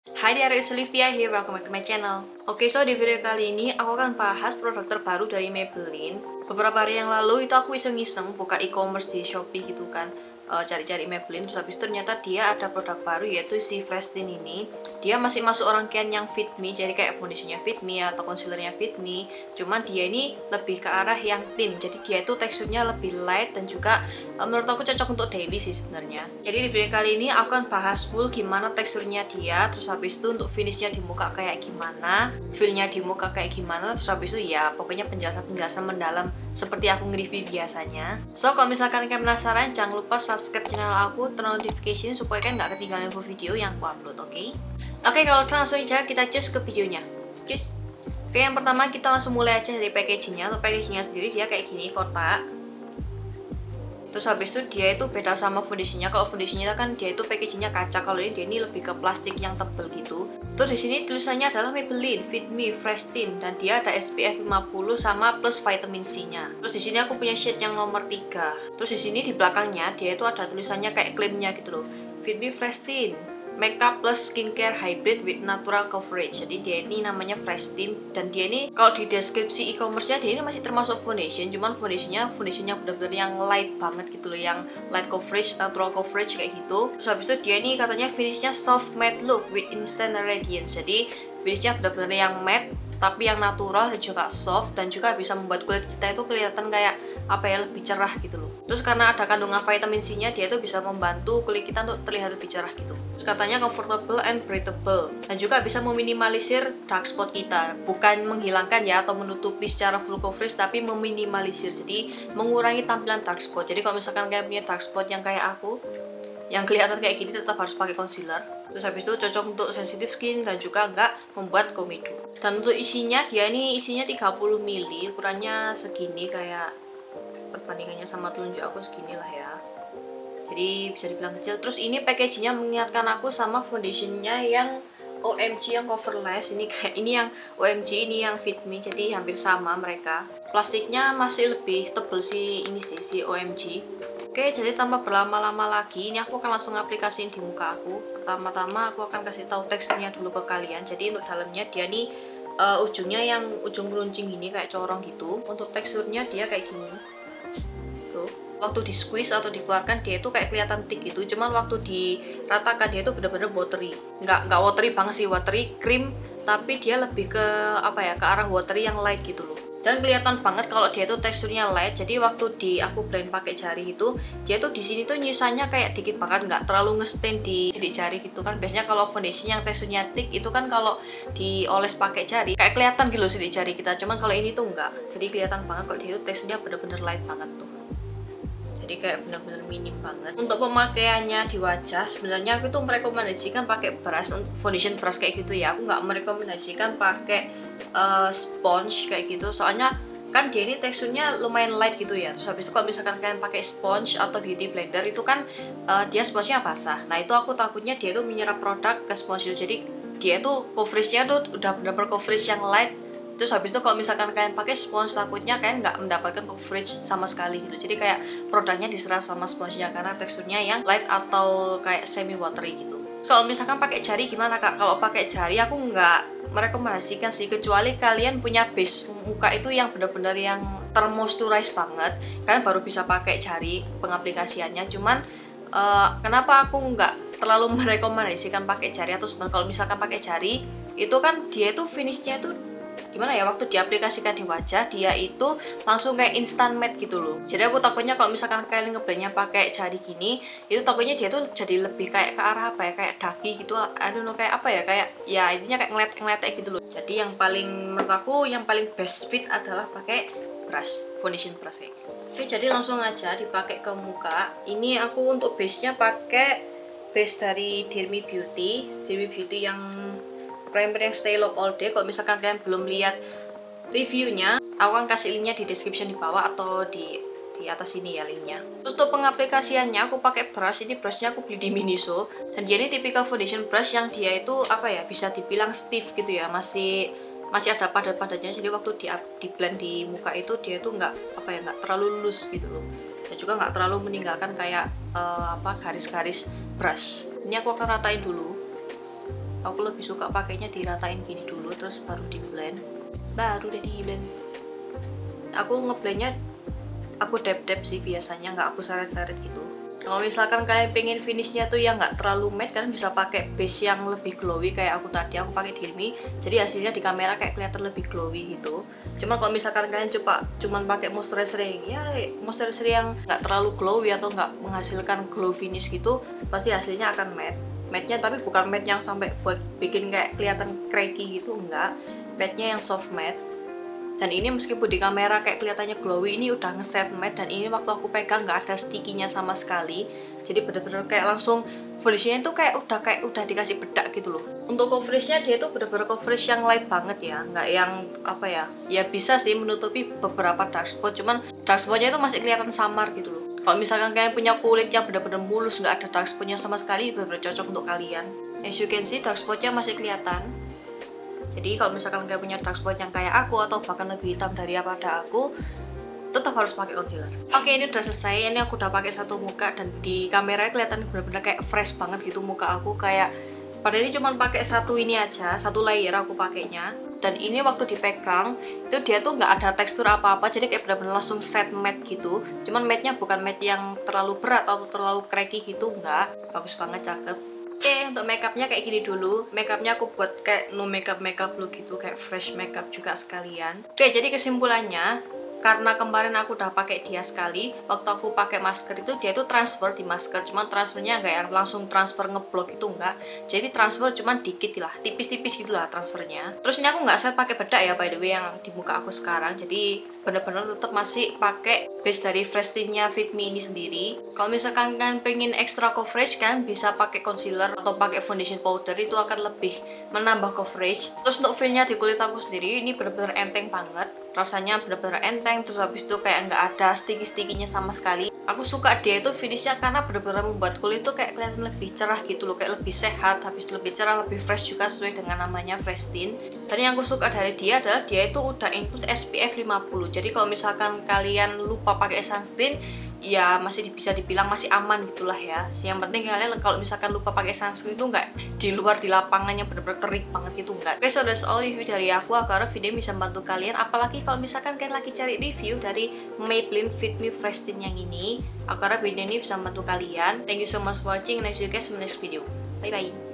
Hai there, it's Olivia here, welcome back to my channel. Oke, so di video kali ini aku akan bahas produk terbaru dari Maybelline. Beberapa hari yang lalu itu aku iseng-iseng buka e-commerce di Shopee gitu kan, cari-cari Maybelline. Terus habis itu ternyata dia ada produk baru yaitu si Fresh Tint ini. Dia masih masuk rangkaian yang Fit Me, jadi kayak foundationnya Fit Me atau concealernya Fit Me. Cuman dia ini lebih ke arah yang tint, jadi dia itu teksturnya lebih light dan juga menurut aku cocok untuk daily sih sebenarnya. Jadi di video kali ini aku akan bahas full gimana teksturnya dia, terus habis itu untuk finishnya di muka kayak gimana, feelnya di muka kayak gimana, terus habis itu ya pokoknya penjelasan-penjelasan mendalam seperti aku nge-review biasanya. So kalau misalkan kalian penasaran, jangan lupa subscribe channel aku, turn notification supaya kalian nggak ketinggalan info video yang aku upload, oke? Oke, kalau langsung aja kita cus ke videonya. Cus. Oke, yang pertama kita langsung mulai aja dari packagingnya. Untuk packagingnya sendiri dia kayak gini, kotak. Terus habis itu dia itu beda sama foundationnya. Kalau foundationnya kan dia itu packagingnya kaca, kalau ini dia ini lebih ke plastik yang tebel gitu. Terus di sini tulisannya adalah Maybelline Fit Me Fresh Tint dan dia ada SPF 50 sama plus vitamin C-nya. Terus di sini aku punya shade yang nomor 3. Terus di sini di belakangnya dia itu ada tulisannya kayak klaimnya gitu loh. Fit Me Fresh Tint Makeup plus skincare hybrid with natural coverage. Jadi dia ini namanya Fresh Tint dan dia ini kalau di deskripsi e-commerce-nya dia ini masih termasuk foundation, cuman foundationnya benar-benar yang light banget gitu loh, yang light coverage, natural coverage kayak gitu. Terus habis itu dia ini katanya finishnya soft matte look with instant radiance. Jadi finishnya benar-benar yang matte tapi yang natural dan juga soft dan juga bisa membuat kulit kita itu kelihatan kayak apa ya, lebih cerah gitu loh. Terus karena ada kandungan vitamin C-nya, dia itu bisa membantu kulit kita untuk terlihat lebih cerah gitu. Terus katanya comfortable and breathable dan juga bisa meminimalisir dark spot kita, bukan menghilangkan ya atau menutupi secara full coverage, tapi meminimalisir, jadi mengurangi tampilan dark spot. Jadi kalau misalkan kayak punya dark spot yang kayak aku, yang kelihatan kayak gini, tetap harus pakai concealer. Terus habis itu cocok untuk sensitive skin dan juga nggak membuat komedo. Dan untuk isinya, dia ini isinya 30 ml, ukurannya segini, kayak perbandingannya sama telunjuk aku segini lah ya. Jadi bisa dibilang kecil. Terus ini packagingnya mengingatkan aku sama foundationnya yang OMG yang coverless. Ini kayak ini yang OMG, ini yang Fit Me, jadi hampir sama mereka. Plastiknya masih lebih tebel sih ini sih, si OMG. Oke, jadi tanpa berlama-lama lagi, ini aku akan langsung aplikasiin di muka aku. Pertama-tama aku akan kasih tahu teksturnya dulu ke kalian. Jadi untuk dalamnya dia nih ujungnya yang ujung meruncing ini kayak corong gitu. Untuk teksturnya dia kayak gini. Tuh, waktu di squeeze atau dikeluarkan dia itu kayak kelihatan thick gitu. Cuman waktu diratakan dia itu bener-bener watery. Nggak watery banget sih, watery cream, tapi dia lebih ke apa ya, ke arah watery yang light gitu loh. Dan kelihatan banget kalau dia tuh teksturnya light. Jadi waktu aku blend pakai jari itu, dia tuh di sini tuh nyisanya kayak dikit banget, nggak terlalu ngestain di sidik jari gitu kan. Biasanya kalau foundation yang teksturnya thick itu kan kalau dioles pakai jari kayak kelihatan gitu loh sidik jari kita. Cuman kalau ini tuh enggak. Jadi kelihatan banget kalau dia tuh teksturnya bener-bener light banget tuh. Jadi kayak bener-bener minim banget. Untuk pemakaiannya di wajah, sebenarnya aku tuh merekomendasikan pakai brush, foundation brush kayak gitu ya. Aku nggak merekomendasikan pakai sponge kayak gitu, soalnya kan dia ini teksturnya lumayan light gitu ya. Terus habis itu kalau misalkan kalian pakai sponge atau beauty blender itu kan dia spongenya basah. Nah itu aku takutnya dia itu menyerap produk ke sponge itu. Jadi dia itu coveragenya tuh udah bener-bener coverage yang light. Terus habis itu kalau misalkan kalian pakai sponge, takutnya kalian nggak mendapatkan coverage sama sekali gitu. Jadi kayak produknya diserap sama spongenya karena teksturnya yang light atau kayak semi watery gitu. Kalau misalkan pakai jari gimana kak? Kalau pakai jari aku nggak merekomendasikan sih, kecuali kalian punya base muka itu yang benar-benar yang termoisturize banget, kalian baru bisa pakai jari pengaplikasiannya. Cuman kenapa aku nggak terlalu merekomendasikan pakai jari, atau kalau misalkan pakai jari itu kan dia itu finishnya itu gimana ya, waktu diaplikasikan di wajah dia itu langsung kayak instant matte gitu loh. Jadi aku takutnya kalau misalkan kalian ngeblendnya pakai jari gini, itu takutnya dia tuh jadi lebih kayak ke arah apa ya, kayak daki gitu, I don't know, kayak apa ya, kayak ya intinya kayak ngeletek gitu loh. Jadi yang paling menurut aku yang paling best fit adalah pakai brush, foundation brush kayak gitu. Oke, jadi langsung aja dipakai ke muka. Ini aku untuk base-nya pakai base dari Dirmi Beauty yang primer yang Stay Love All Day. Kalau misalkan kalian belum lihat reviewnya, aku akan kasih linknya di description di bawah atau di atas sini ya linknya. Terus untuk pengaplikasiannya aku pakai brush. Ini brushnya aku beli di Miniso dan dia ini tipikal foundation brush yang dia itu apa ya, bisa dibilang stiff gitu ya, masih ada padat-padatnya. Jadi waktu di blend di muka itu dia itu nggak terlalu loose gitu loh, dan juga nggak terlalu meninggalkan kayak garis-garis brush. Ini aku akan ratain dulu. Aku lebih suka pakainya diratain gini dulu terus baru di blend. Baru deh di blend. Aku ngeblendnya aku dab-dab sih biasanya, nggak aku seret-seret gitu. Kalau misalkan kalian pengen finishnya tuh yang nggak terlalu matte, kalian bisa pakai base yang lebih glowy kayak aku tadi. Aku pakai Hilmi, jadi hasilnya di kamera kayak kelihatan lebih glowy gitu. Cuman kalau misalkan kalian cuman pakai moisturizer yang nggak terlalu glowy atau nggak menghasilkan glow finish gitu, pasti hasilnya akan matte. Matte-nya tapi bukan matte yang sampai buat bikin kayak kelihatan cracky gitu, enggak. Matte-nya yang soft matte. Dan ini meskipun di kamera kayak kelihatannya glowy, ini udah ngeset matte, dan ini waktu aku pegang nggak ada stickinya sama sekali. Jadi bener-bener kayak langsung finishnya itu kayak udah dikasih bedak gitu loh. Untuk coveragenya dia tuh bener-bener coverage yang light banget ya, nggak yang apa ya, ya bisa sih menutupi beberapa dark spot, cuman dark spotnya itu masih kelihatan samar gitu loh. Kalau misalkan kalian punya kulit yang bener-bener mulus, nggak ada dark spotnya sama sekali, bener-bener cocok untuk kalian. As you can see, dark spotnya masih kelihatan. Jadi kalau misalkan kalian punya dark spot yang kayak aku atau bahkan lebih hitam daripada aku, tetap harus pakai concealer. Oke, ini udah selesai. Ini aku udah pakai satu muka dan di kamera kelihatan bener-bener kayak fresh banget gitu muka aku, kayak padahal ini cuma pakai satu ini aja, satu layer aku pakainya. Dan ini waktu dipegang itu dia tuh nggak ada tekstur apa-apa, jadi kayak bener-bener langsung set matte gitu. Cuman matte-nya bukan matte yang terlalu berat atau terlalu cracky gitu, nggak. Bagus banget, cakep. Oke, untuk makeupnya kayak gini dulu. Makeupnya aku buat kayak no makeup look gitu, kayak fresh makeup juga sekalian. Oke, jadi kesimpulannya, karena kemarin aku udah pakai dia sekali, waktu aku pakai masker itu dia itu transfer di masker, cuman transfernya nggak yang langsung transfer ngeblok itu enggak. Jadi transfer cuman dikit lah, tipis-tipis gitu lah transfernya. Terus ini aku nggak set pakai bedak ya, by the way, yang di muka aku sekarang. Jadi bener-bener tetap masih pakai base dari Fresh Tint-nya Fit Me ini sendiri. Kalau misalkan kalian pengen extra coverage, kan bisa pakai concealer atau pakai foundation powder, itu akan lebih menambah coverage. Terus untuk feel-nya di kulit aku sendiri ini bener-bener enteng banget. Rasanya bener-bener enteng, terus habis itu kayak nggak ada sticky-stickinya sama sekali. Aku suka dia itu finishnya karena bener-bener membuat kulit tuh kayak kelihatan lebih cerah gitu loh, kayak lebih sehat, habis itu lebih cerah, lebih fresh juga sesuai dengan namanya Fresh Tint. Dan yang aku suka dari dia adalah dia itu udah include SPF 50. Jadi kalau misalkan kalian lupa pakai sunscreen, ya masih bisa dibilang masih aman gitulah ya. Yang penting kalian kalau misalkan lupa pakai sunscreen itu nggak di luar di lapangannya bener-bener terik banget gitu, nggak. Oke, so that's all review dari aku. Aku harap video bisa membantu kalian, apalagi kalau misalkan kalian lagi cari review dari Maybelline Fit Me Fresh Tint yang ini. Aku harap video ini bisa membantu kalian. Thank you so much for watching, and see you guys in the next video. Bye bye.